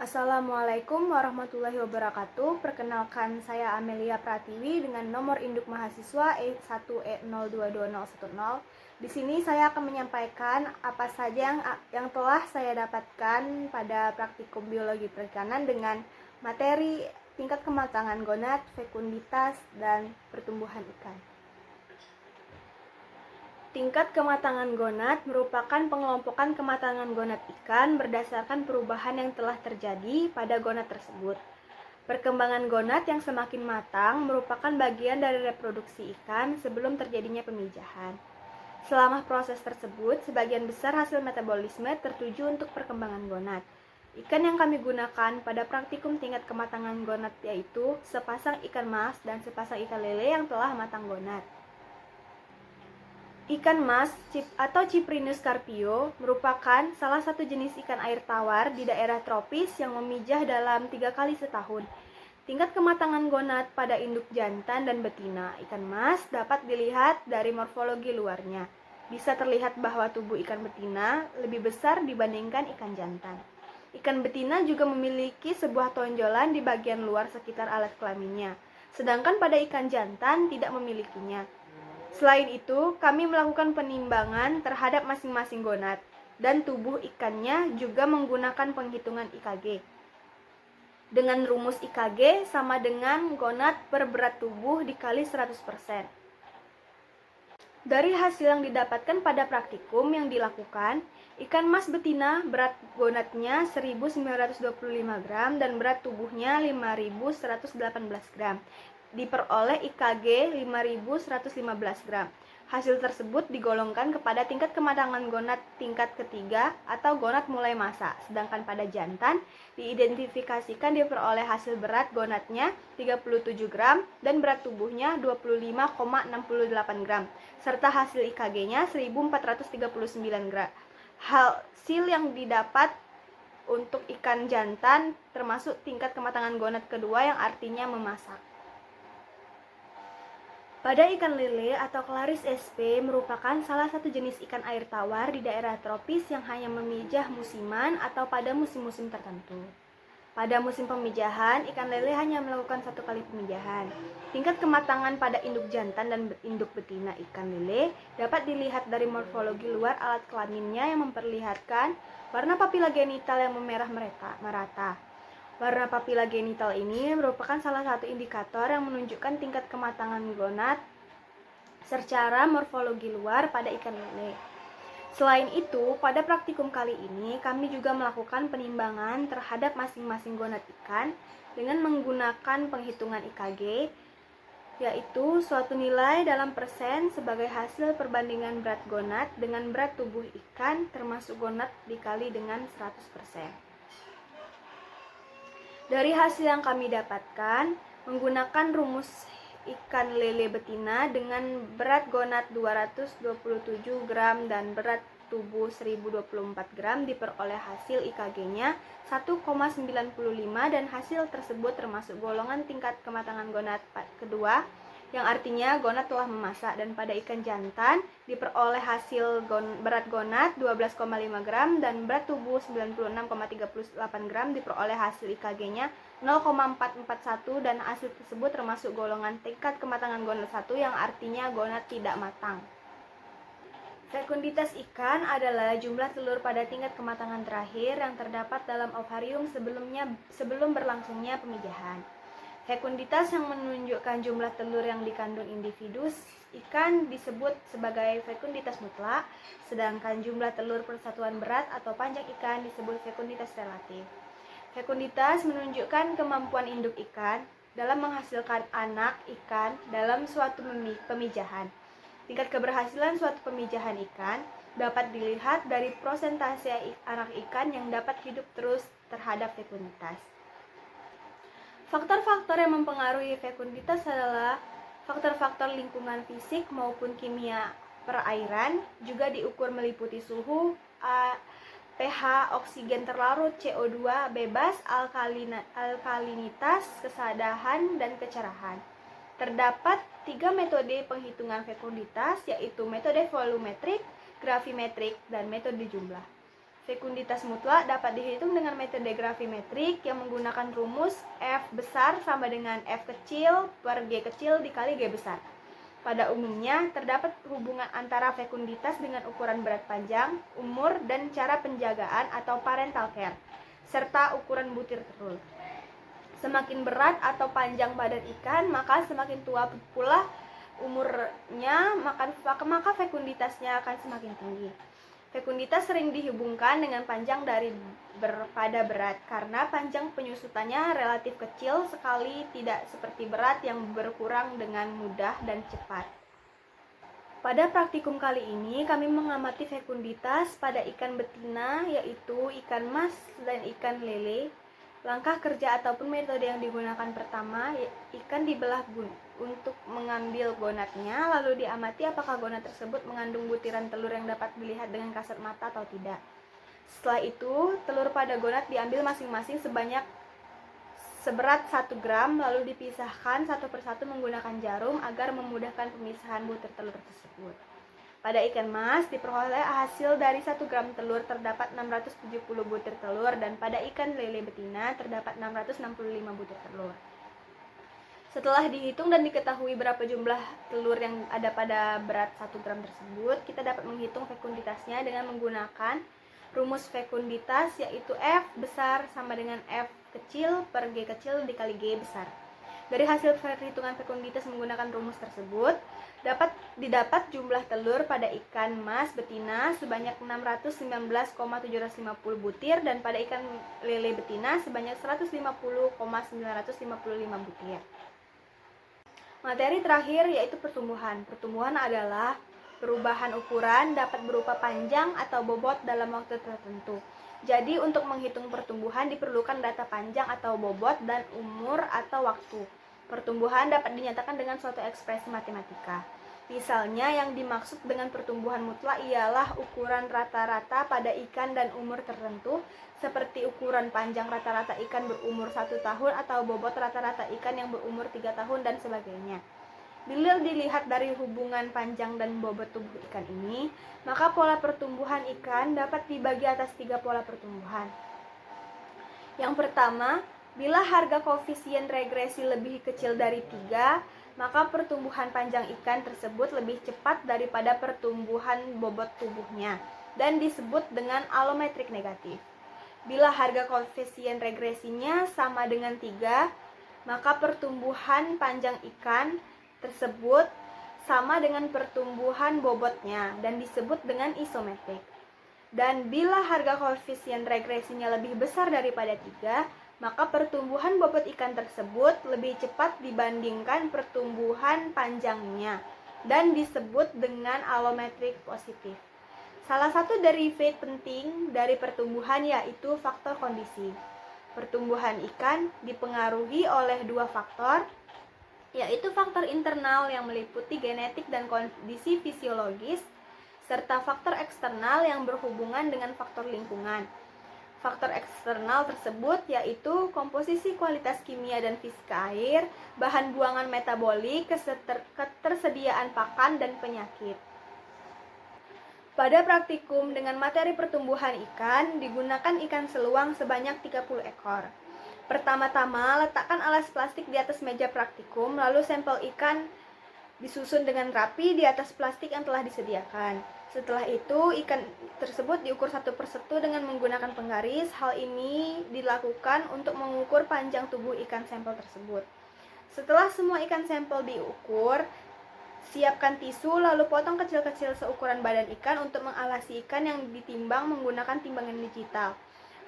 Assalamualaikum warahmatullahi wabarakatuh. Perkenalkan, saya Amelia Pratiwi dengan nomor induk mahasiswa E1E022010. Di sini saya akan menyampaikan apa saja yang telah saya dapatkan pada praktikum biologi perikanan dengan materi tingkat kematangan gonad, fekunditas, dan pertumbuhan ikan. Tingkat kematangan gonad merupakan pengelompokan kematangan gonad ikan berdasarkan perubahan yang telah terjadi pada gonad tersebut. Perkembangan gonad yang semakin matang merupakan bagian dari reproduksi ikan sebelum terjadinya pemijahan. Selama proses tersebut, sebagian besar hasil metabolisme tertuju untuk perkembangan gonad. Ikan yang kami gunakan pada praktikum tingkat kematangan gonad yaitu sepasang ikan mas dan sepasang ikan lele yang telah matang gonad. Ikan mas atau Cyprinus carpio merupakan salah satu jenis ikan air tawar di daerah tropis yang memijah dalam 3 kali setahun. Tingkat kematangan gonad pada induk jantan dan betina ikan mas dapat dilihat dari morfologi luarnya. Bisa terlihat bahwa tubuh ikan betina lebih besar dibandingkan ikan jantan. Ikan betina juga memiliki sebuah tonjolan di bagian luar sekitar alat kelaminnya, sedangkan pada ikan jantan tidak memilikinya. Selain itu, kami melakukan penimbangan terhadap masing-masing gonad dan tubuh ikannya juga menggunakan penghitungan IKG. Dengan rumus IKG sama dengan gonad per berat tubuh dikali 100%. Dari hasil yang didapatkan pada praktikum yang dilakukan, ikan mas betina berat gonadnya 1925 gram dan berat tubuhnya 5118 gram. Diperoleh IKG 5115 gram. Hasil tersebut digolongkan kepada tingkat kematangan gonad tingkat ketiga atau gonad mulai masa, sedangkan pada jantan diidentifikasikan diperoleh hasil berat gonadnya 37 gram dan berat tubuhnya 25,68 gram, serta hasil IKG-nya 1439 gram. Hasil yang didapat untuk ikan jantan termasuk tingkat kematangan gonad kedua yang artinya memasak. Pada ikan lele atau Claris sp merupakan salah satu jenis ikan air tawar di daerah tropis yang hanya memijah musiman atau pada musim-musim tertentu. Pada musim pemijahan, ikan lele hanya melakukan 1 kali pemijahan. Tingkat kematangan pada induk jantan dan induk betina ikan lele dapat dilihat dari morfologi luar alat kelaminnya yang memperlihatkan warna papila genital yang memerah merata. Warna papila genital ini merupakan salah satu indikator yang menunjukkan tingkat kematangan gonad secara morfologi luar pada ikan lele. Selain itu, pada praktikum kali ini kami juga melakukan penimbangan terhadap masing-masing gonad ikan dengan menggunakan penghitungan IKG, yaitu suatu nilai dalam persen sebagai hasil perbandingan berat gonad dengan berat tubuh ikan termasuk gonad dikali dengan 100%. Dari hasil yang kami dapatkan, menggunakan rumus ikan lele betina dengan berat gonad 227 gram dan berat tubuh 1024 gram diperoleh hasil IKG-nya 1,95 dan hasil tersebut termasuk golongan tingkat kematangan gonad kedua yang artinya gonad telah memasak, dan pada ikan jantan diperoleh hasil berat gonad 12,5 gram dan berat tubuh 96,38 gram diperoleh hasil IKG-nya 0,441 dan hasil tersebut termasuk golongan tingkat kematangan gonad 1 yang artinya gonad tidak matang. Fekunditas ikan adalah jumlah telur pada tingkat kematangan terakhir yang terdapat dalam ovarium sebelum berlangsungnya pemijahan. Fekunditas yang menunjukkan jumlah telur yang dikandung individu ikan disebut sebagai fekunditas mutlak, sedangkan jumlah telur persatuan berat atau panjang ikan disebut fekunditas relatif. Fekunditas menunjukkan kemampuan induk ikan dalam menghasilkan anak ikan dalam suatu pemijahan. Tingkat keberhasilan suatu pemijahan ikan dapat dilihat dari persentase anak ikan yang dapat hidup terus terhadap fekunditas. Faktor-faktor yang mempengaruhi fekunditas adalah faktor-faktor lingkungan fisik maupun kimia perairan, juga diukur meliputi suhu, pH, oksigen terlarut, CO2 bebas, alkalinitas, kesadahan, dan kecerahan. Terdapat 3 metode penghitungan fekunditas, yaitu metode volumetrik, gravimetrik, dan metode jumlah. Fekunditas mutlak dapat dihitung dengan metode gravimetrik yang menggunakan rumus F besar sama dengan F kecil per G kecil dikali G besar. Pada umumnya, terdapat hubungan antara fekunditas dengan ukuran berat panjang, umur, dan cara penjagaan atau parental care, serta ukuran butir telur. Semakin berat atau panjang badan ikan, maka semakin tua pula umurnya, maka fekunditasnya akan semakin tinggi. Fekunditas sering dihubungkan dengan panjang pada berat, karena panjang penyusutannya relatif kecil sekali, tidak seperti berat yang berkurang dengan mudah dan cepat. Pada praktikum kali ini, kami mengamati fekunditas pada ikan betina, yaitu ikan mas dan ikan lele. Langkah kerja ataupun metode yang digunakan pertama, ikan dibelah untuk mengambil gonatnya, lalu diamati apakah gonat tersebut mengandung butiran telur yang dapat dilihat dengan kasat mata atau tidak. Setelah itu, telur pada gonat diambil masing-masing seberat 1 gram, lalu dipisahkan satu persatu menggunakan jarum agar memudahkan pemisahan butir telur tersebut. Pada ikan mas, diperoleh hasil dari 1 gram telur terdapat 670 butir telur, dan pada ikan lele betina terdapat 665 butir telur. Setelah dihitung dan diketahui berapa jumlah telur yang ada pada berat 1 gram tersebut, kita dapat menghitung fekunditasnya dengan menggunakan rumus fekunditas, yaitu F besar sama dengan F kecil per G kecil dikali G besar. Dari hasil perhitungan fekunditas menggunakan rumus tersebut, didapat jumlah telur pada ikan mas betina sebanyak 619,750 butir dan pada ikan lele betina sebanyak 150,955 butir. Materi terakhir yaitu pertumbuhan. Pertumbuhan adalah perubahan ukuran, dapat berupa panjang atau bobot dalam waktu tertentu. Jadi untuk menghitung pertumbuhan diperlukan data panjang atau bobot dan umur atau waktu. Pertumbuhan dapat dinyatakan dengan suatu ekspresi matematika. Misalnya yang dimaksud dengan pertumbuhan mutlak ialah ukuran rata-rata pada ikan dan umur tertentu, seperti ukuran panjang rata-rata ikan berumur 1 tahun atau bobot rata-rata ikan yang berumur 3 tahun dan sebagainya. Bila dilihat dari hubungan panjang dan bobot tubuh ikan ini, maka pola pertumbuhan ikan dapat dibagi atas 3 pola pertumbuhan. Yang pertama, bila harga koefisien regresi lebih kecil dari 3, maka pertumbuhan panjang ikan tersebut lebih cepat daripada pertumbuhan bobot tubuhnya dan disebut dengan alometrik negatif. Bila harga koefisien regresinya sama dengan 3, maka pertumbuhan panjang ikan tersebut sama dengan pertumbuhan bobotnya dan disebut dengan isometrik. Dan bila harga koefisien regresinya lebih besar daripada 3, maka pertumbuhan bobot ikan tersebut lebih cepat dibandingkan pertumbuhan panjangnya dan disebut dengan alometrik positif. Salah satu derivat penting dari pertumbuhan yaitu faktor kondisi. Pertumbuhan ikan dipengaruhi oleh 2 faktor, yaitu faktor internal yang meliputi genetik dan kondisi fisiologis, serta faktor eksternal yang berhubungan dengan faktor lingkungan. Faktor eksternal tersebut yaitu komposisi kualitas kimia dan fisika air, bahan buangan metabolik, ketersediaan pakan, dan penyakit. Pada praktikum dengan materi pertumbuhan ikan, digunakan ikan seluang sebanyak 30 ekor. Pertama-tama, letakkan alas plastik di atas meja praktikum, lalu sampel ikan disusun dengan rapi di atas plastik yang telah disediakan. Setelah itu, ikan tersebut diukur satu persatu dengan menggunakan penggaris. Hal ini dilakukan untuk mengukur panjang tubuh ikan sampel tersebut. Setelah semua ikan sampel diukur, siapkan tisu, lalu potong kecil-kecil seukuran badan ikan untuk mengalasi ikan yang ditimbang menggunakan timbangan digital.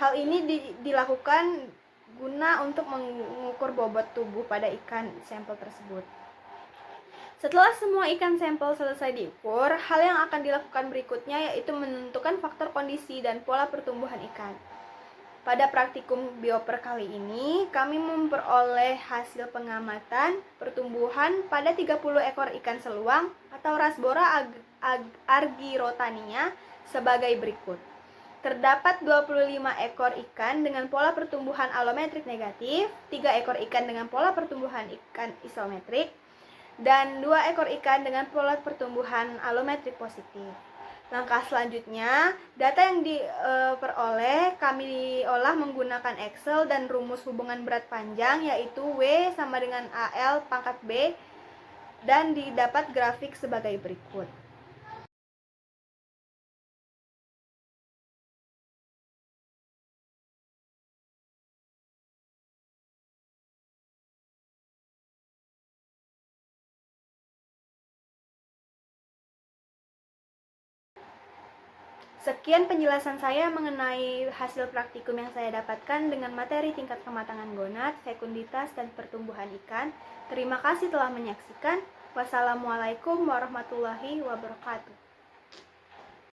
Hal ini dilakukan guna untuk mengukur bobot tubuh pada ikan sampel tersebut. Setelah semua ikan sampel selesai diukur, hal yang akan dilakukan berikutnya yaitu menentukan faktor kondisi dan pola pertumbuhan ikan. Pada praktikum bioper kali ini, kami memperoleh hasil pengamatan pertumbuhan pada 30 ekor ikan seluang atau Rasbora argyrotania sebagai berikut. Terdapat 25 ekor ikan dengan pola pertumbuhan alometrik negatif, 3 ekor ikan dengan pola pertumbuhan ikan isometrik, dan 2 ekor ikan dengan pola pertumbuhan alometrik positif. Langkah selanjutnya, data yang diperoleh kami olah menggunakan Excel dan rumus hubungan berat panjang, yaitu W sama dengan AL pangkat B, dan didapat grafik sebagai berikut. Sekian penjelasan saya mengenai hasil praktikum yang saya dapatkan dengan materi tingkat kematangan gonad, fekunditas, dan pertumbuhan ikan. Terima kasih telah menyaksikan. Wassalamualaikum warahmatullahi wabarakatuh.